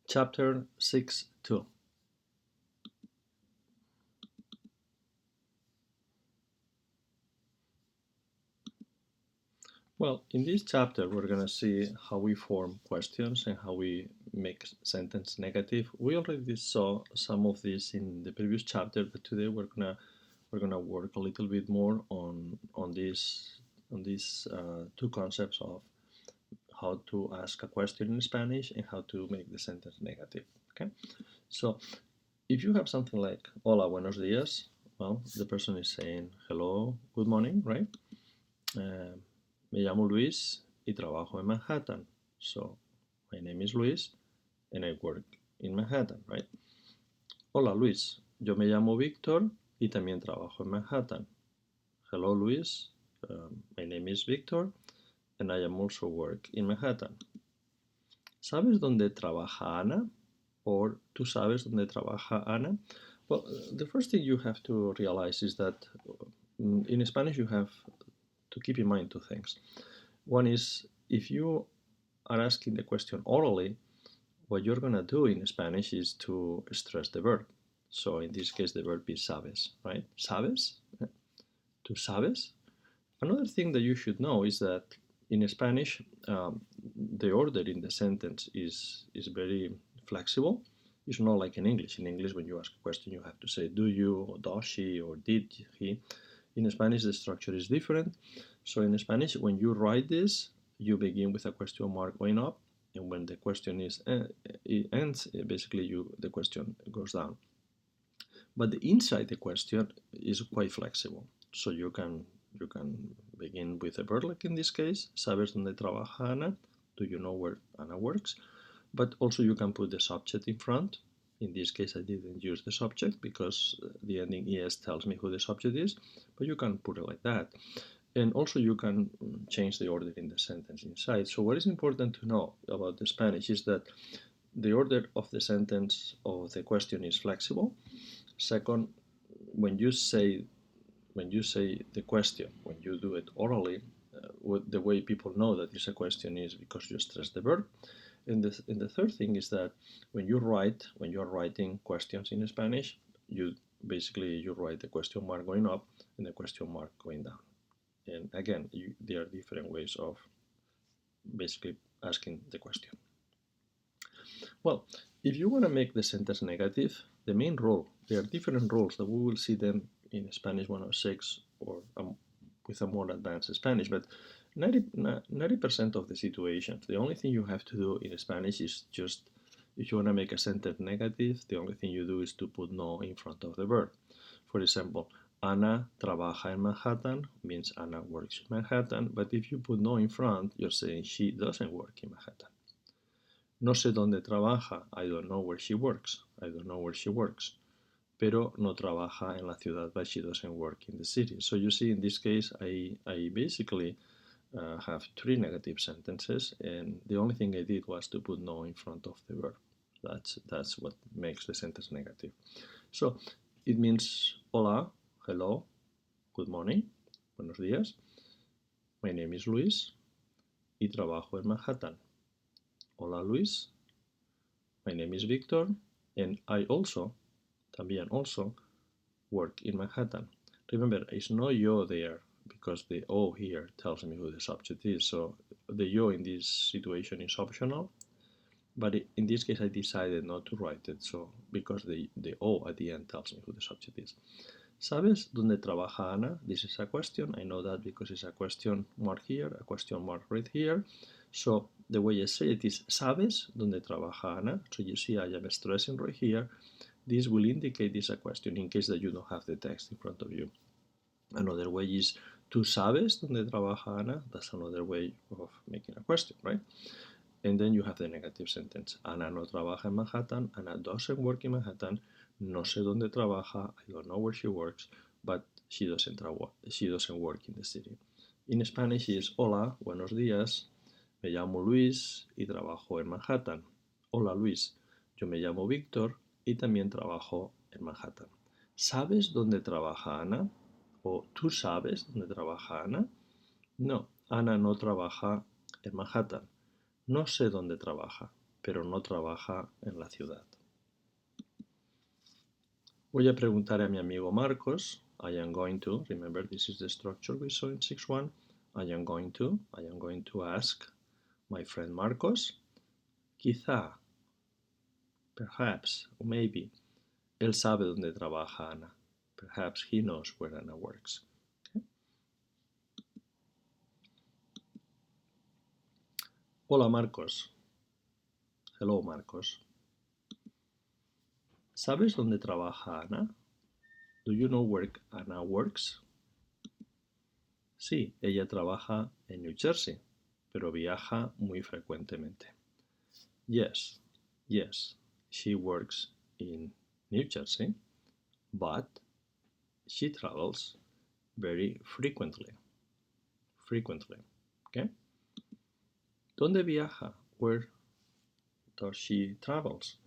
Chapter 6.2. Well, in this chapter, we're going to see how we form questions and how we make sentence negative. We already saw some of this in the previous chapter, but today we're gonna work a little bit more on these two concepts of how to ask a question in Spanish and how to make the sentence negative. Okay, so if you have something like "Hola, buenos días," well, the person is saying hello, good morning, right? Me llamo Luis y trabajo en Manhattan. So, my name is Luis and I work in Manhattan, right? Hola Luis, yo me llamo Víctor y también trabajo en Manhattan. Hello Luis, my name is Victor and I am also work in Manhattan. ¿Sabes dónde trabaja Ana? Or ¿tú sabes dónde trabaja Ana? Well, the first thing you have to realize is that in Spanish you have to keep in mind two things. One is, if you are asking the question orally, what you're going to do in Spanish is to stress the verb. So in this case, the verb is sabes, right? ¿Sabes? ¿Tú sabes? Another thing that you should know is that in Spanish, the order in the sentence is very flexible. It's not like in English. In English, when you ask a question, you have to say do you, or does she, or did he. In Spanish, the structure is different. So in Spanish, when you write this, you begin with a question mark going up, and when the question it ends, basically the question goes down. But the inside the question is quite flexible. So you can begin with a verb, like in this case, ¿sabes dónde trabaja Ana? Do you know where Anna works? But also you can put the subject in front. In this case, I didn't use the subject because the ending es tells me who the subject is, but you can put it like that. And also you can change the order in the sentence inside. So what is important to know about the Spanish is that the order of the sentence of the question is flexible. Second, when you say the question, when you do it orally, the way people know that it's a question is because you stress the verb. And the third thing is that when you are writing questions in Spanish, you write the question mark going up and the question mark going down. And again, there are different ways of basically asking the question. Well, if you want to make the sentence negative, the main rule, there are different rules that we will see them in Spanish 106 or with a more advanced Spanish, but 90% of the situations, the only thing you have to do in Spanish is just, if you want to make a sentence negative, the only thing you do is to put no in front of the verb. For example, Ana trabaja en Manhattan means Anna works in Manhattan, but if you put no in front, you're saying she doesn't work in Manhattan. No sé dónde trabaja, I don't know where she works. I don't know where she works. Pero no trabaja en la ciudad, but she doesn't work in the city. So you see, in this case, I basically have three negative sentences, and the only thing I did was to put no in front of the verb. That's what makes the sentence negative. So it means hola, hello, good morning, buenos días. My name is Luis y trabajo en Manhattan. Hola Luis, my name is Victor and I también also, work in Manhattan. Remember, it's no yo there because the O here tells me who the subject is. So the yo in this situation is optional, but in this case I decided not to write it, so because the O at the end tells me who the subject is. ¿Sabes dónde trabaja Ana? This is a question. I know that because it's a question mark here, a question mark right here. So the way I say it is ¿sabes dónde trabaja Ana? So you see I am stressing right here. This will indicate this a question in case that you don't have the text in front of you. Another way is ¿tú sabes dónde trabaja Ana? That's another way of making a question, right? And then you have the negative sentence. Ana no trabaja en Manhattan. Ana doesn't work in Manhattan. No sé dónde trabaja. I don't know where she works, but she doesn't work in the city. In Spanish is hola, buenos días. Me llamo Luis y trabajo en Manhattan. Hola Luis, yo me llamo Víctor y también trabajo en Manhattan. ¿Sabes dónde trabaja Ana? ¿O tú sabes dónde trabaja Ana? No, Ana no trabaja en Manhattan. No sé dónde trabaja. pero no trabaja en la ciudad. Voy a preguntar a mi amigo Marcos. I am going to, remember this is the structure we saw in 6.1. I am going to ask my friend Marcos. Quizá, perhaps, or maybe, él sabe dónde trabaja Ana. Perhaps he knows where Anna works. Okay? Hola Marcos. Hello Marcos. ¿Sabes dónde trabaja Ana? Do you know where Anna works? Sí, ella trabaja en New Jersey, pero viaja muy frecuentemente. Yes, yes, she works in New Jersey, but she travels very frequently. Frequently, okay? ¿Dónde viaja? Where does she travels?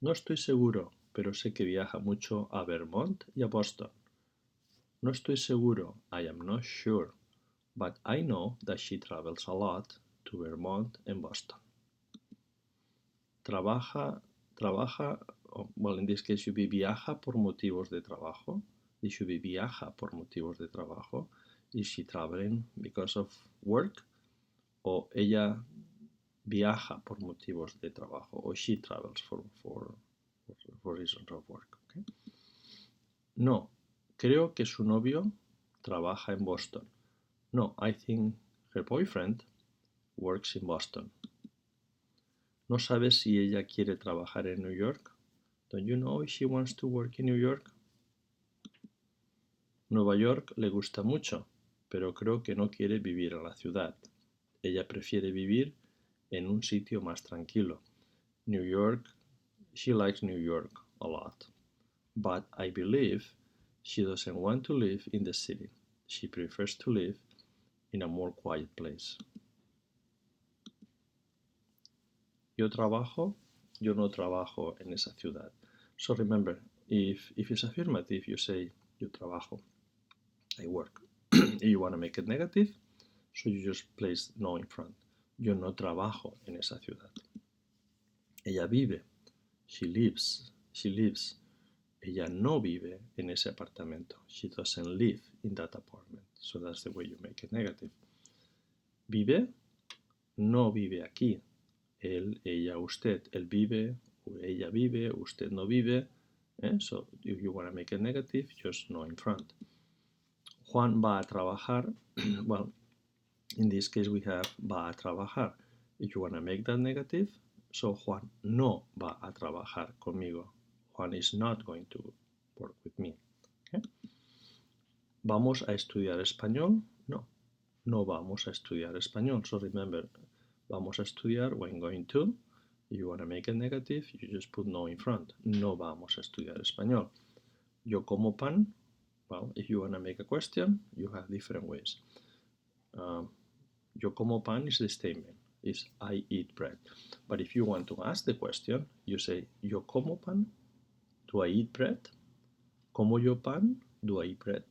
No estoy seguro, pero sé que viaja mucho a Vermont y a Boston. No estoy seguro, I am not sure, but I know that she travels a lot to Vermont and Boston. Trabaja, well, in this case should be viaja por motivos de trabajo. It should be viaja por motivos de trabajo. Is she traveling because of work? O ella viaja por motivos de trabajo. O she travels for reasons of work. Okay? No, creo que su novio trabaja en Boston. No, I think her boyfriend works in Boston. ¿No sabes si ella quiere trabajar en New York? Don't you know if she wants to work in New York? Nueva York le gusta mucho, pero creo que no quiere vivir en la ciudad. Ella prefiere vivir en un sitio más tranquilo. New York, she likes New York a lot. But I believe she doesn't want to live in the city. She prefers to live in a more quiet place. Yo no trabajo en esa ciudad. So remember, if it's affirmative, you say yo trabajo, I work. If you want to make it negative, so you just place no in front. Yo no trabajo en esa ciudad. Ella vive, she lives. Ella no vive en ese apartamento. She doesn't live in that apartment. So that's the way you make it negative. Vive, no vive aquí. Él, ella, usted. Él vive, ella vive, usted no vive. So if you want to make it negative, just no in front. Juan va a trabajar. Well, in this case we have va a trabajar. If you want to make that negative, so Juan no va a trabajar conmigo. Juan is not going to work with me. Okay? ¿Vamos a estudiar español? No, no vamos a estudiar español. So remember, vamos a estudiar when going to. If you want to make it negative, you just put no in front. No vamos a estudiar español. Yo como pan. Well, if you want to make a question, you have different ways. Yo como pan is the statement. Is I eat bread. But if you want to ask the question, you say yo como pan. Do I eat bread? Como yo pan? Do I eat bread?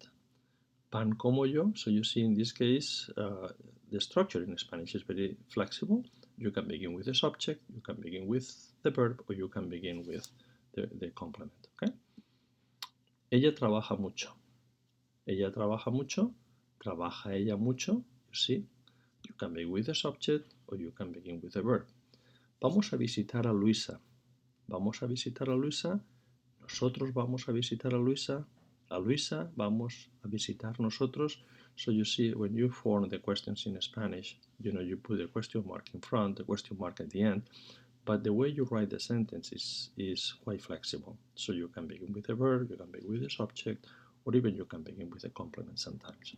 Pan como yo. So you see in this case, the structure in Spanish is very flexible. You can begin with the subject, you can begin with the verb, or you can begin with the complement. Okay? Ella trabaja mucho. Ella trabaja mucho. Trabaja ella mucho. You see, you can begin with the subject, or you can begin with the verb. Vamos a visitar a Luisa. Vamos a visitar a Luisa. Nosotros vamos a visitar a Luisa. A Luisa vamos a visitar nosotros. So you see, when you form the questions in Spanish, you know, you put the question mark in front, the question mark at the end, but the way you write the sentence is quite flexible. So you can begin with a verb, you can begin with a subject, or even you can begin with a complement sometimes.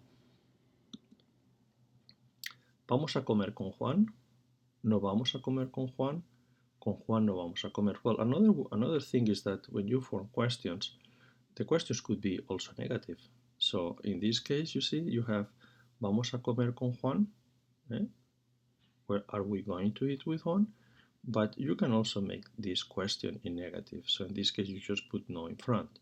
¿Vamos a comer con Juan? ¿No vamos a comer con Juan? Con Juan no vamos a comer. Well, another thing is that when you form questions, the questions could be also negative. So in this case, you see, you have vamos a comer con Juan. Where are we going to eat with Juan? But you can also make this question in negative. So in this case, you just put no in front.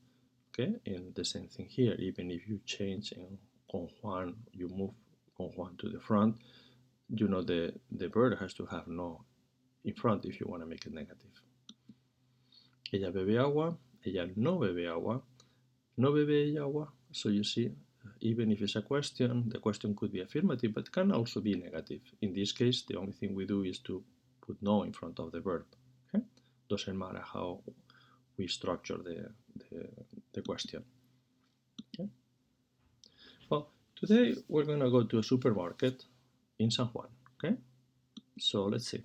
Okay, and the same thing here. Even if you change in con Juan, you move con Juan to the front, you know the verb has to have no in front if you want to make it negative. Ella bebe agua, ella no bebe agua, no bebe ella agua. So you see, even if it's a question, the question could be affirmative, but can also be negative. In this case, the only thing we do is to put no in front of the verb. Okay? Doesn't matter how we structure the question. Okay? Well, today we're going to go to a supermarket in San Juan. Okay? So let's see.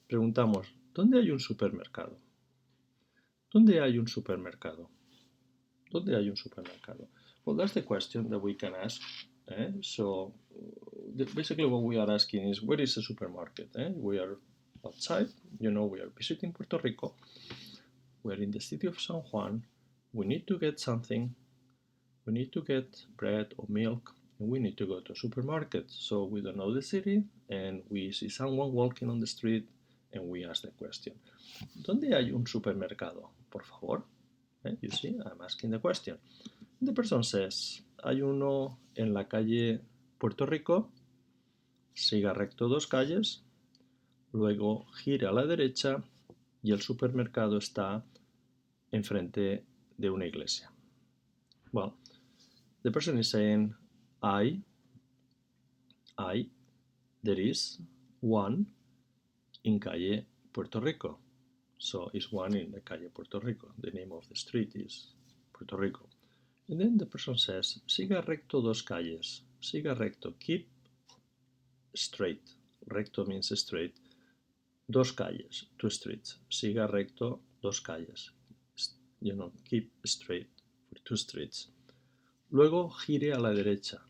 Preguntamos, ¿dónde hay un supermercado? ¿Dónde hay un supermercado? ¿Dónde hay un supermercado? Well, that's the question that we can ask. So basically what we are asking is, where is the supermarket? We are outside, we are visiting Puerto Rico. We're in the city of San Juan. We need to get something. We need to get bread or milk, and we need to go to a supermarket. So we don't know the city, and we see someone walking on the street, and we ask the question, ¿Dónde hay un supermercado? Por favor. You see, I'm asking the question. The person says, hay uno en la calle Puerto Rico, siga recto 2 calles, luego gire a la derecha y el supermercado está enfrente de una iglesia. Well, the person is saying, there is one in calle Puerto Rico. So it's one in the calle Puerto Rico. The name of the street is Puerto Rico. And then the person says, siga recto 2 calles. Siga recto, keep straight. Recto means straight. 2 calles, 2 streets. Siga recto 2 calles. Keep straight for 2 streets. Luego gire a la derecha.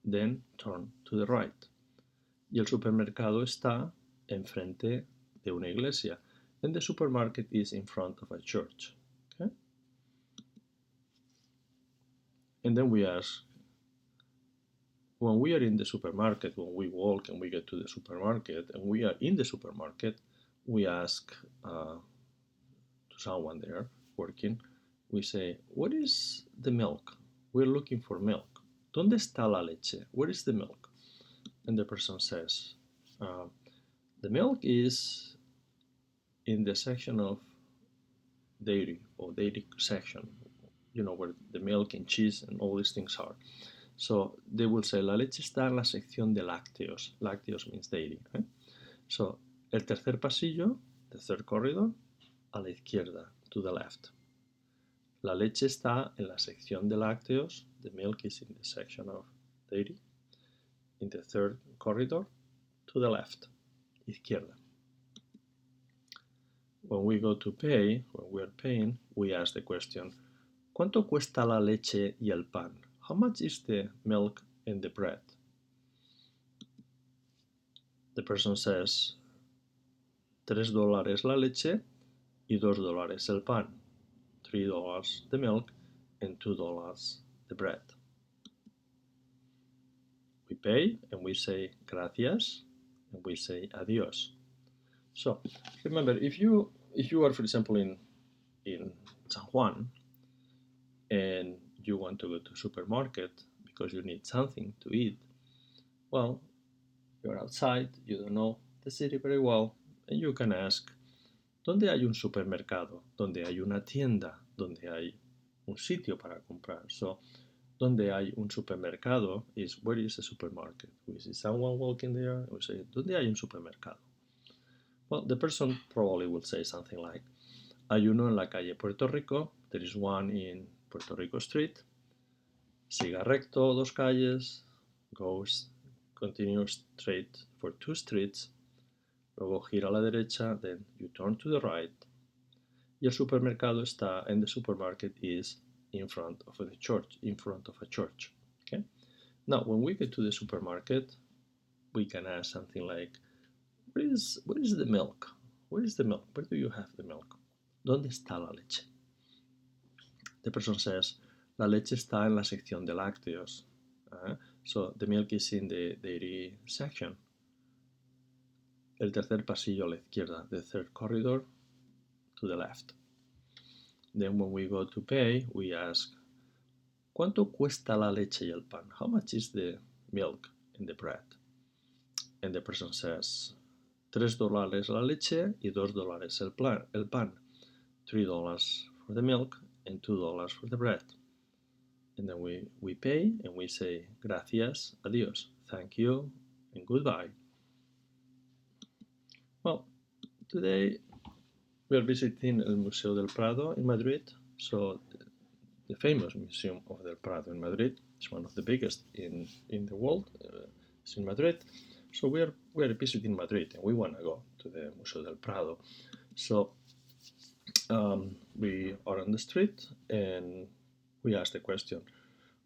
Then turn to the right. Y el supermercado está enfrente de una iglesia. And the supermarket is in front of a church. Okay? And then we ask, when we are in the supermarket, when we walk and we get to the supermarket, and we are in the supermarket, we ask to someone there working, we say, what is the milk? We're looking for milk. ¿Dónde está la leche? Where is the milk? And the person says, the milk is in the section of dairy or dairy section, where the milk and cheese and all these things are. So they will say, la leche está en la sección de lácteos. Lácteos means dairy. So, el tercer pasillo, the third corridor, a la izquierda, to the left. La leche está en la sección de lácteos. The milk is in the section of dairy. In the third corridor, to the left, izquierda. When we go to pay, when we are paying, we ask the question, ¿cuánto cuesta la leche y el pan? How much is the milk and the bread? The person says, $3 la leche y $2 el pan. $3 the milk and $2 the bread. We pay and we say gracias and we say adios. So remember, if you are, for example, in San Juan and you want to go to a supermarket because you need something to eat, well, you're outside, you don't know the city very well, and you can ask, ¿dónde hay un supermercado? ¿Dónde hay una tienda? ¿Dónde hay un sitio para comprar? So, ¿dónde hay un supermercado? Is where is the supermarket? We see someone walking there, we say, ¿dónde hay un supermercado? Well, the person probably will say something like, hay uno en la calle Puerto Rico, there is one in Puerto Rico Street, siga recto 2 calles, continue straight for 2 streets, luego gira a la derecha, then you turn to the right, y el supermercado está, and the supermarket is in front of a church, okay? Now, when we get to the supermarket, we can ask something like, where is the milk? Where is the milk? Where do you have the milk? ¿Dónde está la leche? The person says, la leche está en la sección de lácteos. So the milk is in the dairy section. El tercer pasillo a la izquierda, the third corridor to the left. Then when we go to pay, we ask, ¿cuánto cuesta la leche y el pan? How much is the milk and the bread? And the person says, $3 la leche y $2 el pan. $3 for the milk and $2 for the bread. And then we pay and we say gracias, adios, thank you, and goodbye. Well, today we are visiting el Museo del Prado in Madrid. So the famous Museum of del Prado in Madrid is one of the biggest in the world. It's in Madrid. So we are visiting Madrid and we want to go to the Museo del Prado. So we are on the street and we ask the question,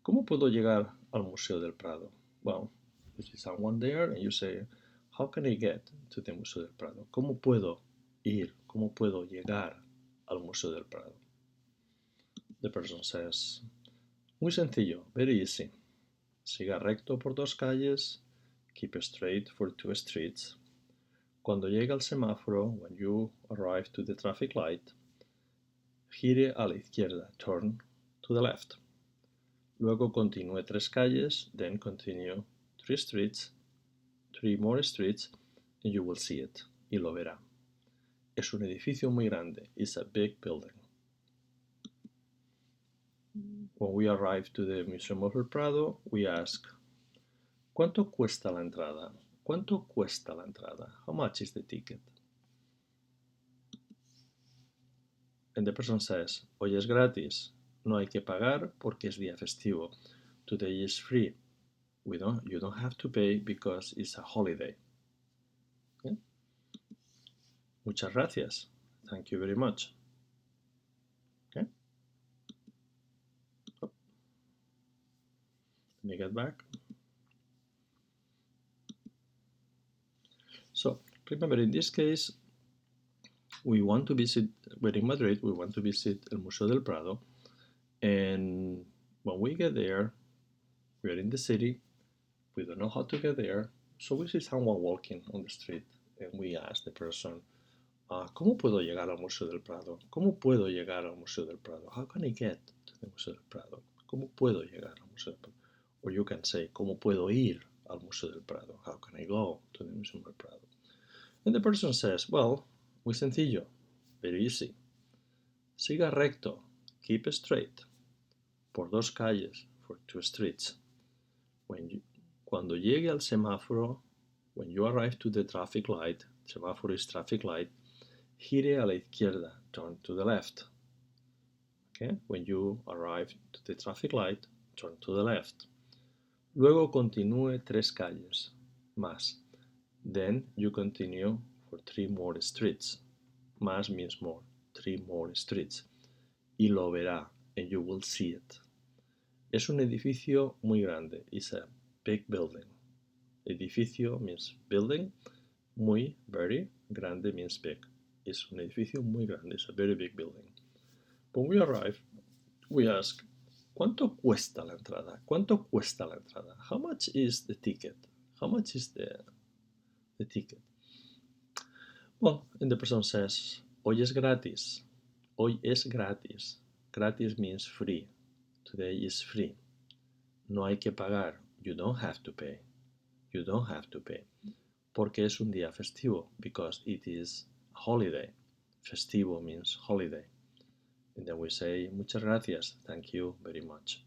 ¿cómo puedo llegar al Museo del Prado? Well, you see someone there and you say, how can I get to the Museo del Prado? ¿Cómo puedo ir? ¿Cómo puedo llegar al Museo del Prado? The person says, muy sencillo, very easy. Siga recto por 2 calles, keep straight for 2 streets. Cuando llegue al semáforo, when you arrive to the traffic light, gire a la izquierda, turn to the left. Luego continúe 3 calles, then continue 3 streets, 3 more streets, and you will see it, y lo verá. Es un edificio muy grande, it's a big building. When we arrive to the Museum of el Prado, we ask, ¿cuánto cuesta la entrada? ¿Cuánto cuesta la entrada? How much is the ticket? And the person says, hoy es gratis, no hay que pagar porque es día festivo. Today is free. You don't have to pay because it's a holiday. Okay? Muchas gracias. Thank you very much. Okay? Oh. Let me get back. So remember, in this case, we want to visit, we're in Madrid, we want to visit el Museo del Prado, and when we get there, we are in the city, we don't know how to get there, so we see someone walking on the street, and we ask the person, ¿cómo puedo llegar al Museo del Prado? ¿Cómo puedo llegar al Museo del Prado? How can I get to the Museo del Prado? ¿Cómo puedo llegar al Museo del Prado? Or you can say, ¿cómo puedo ir al Museo del Prado? How can I go to the Museum del Prado? And the person says, well, muy sencillo, very easy. Siga recto, keep straight, por 2 calles, for 2 streets. Cuando llegue al semáforo, when you arrive to the traffic light, semáforo is traffic light, gire a la izquierda, turn to the left. Okay? When you arrive to the traffic light, turn to the left. Luego continúe 3 calles, más. Then you continue for 3 more streets. Más means more, 3 more streets. Y lo verá, and you will see it. Es un edificio muy grande. It's a big building. Edificio means building. Muy, very. Grande means big. It's un edificio muy grande. It's a very big building. When we arrive, we ask, ¿cuánto cuesta la entrada? ¿Cuánto cuesta la entrada? How much is the ticket? How much is the ticket? Well, and the person says, hoy es gratis. Hoy es gratis. Gratis means free. Today is free. No hay que pagar. You don't have to pay. You don't have to pay. Porque es un día festivo. Because it is a holiday. Festivo means holiday. And then we say, muchas gracias. Thank you very much.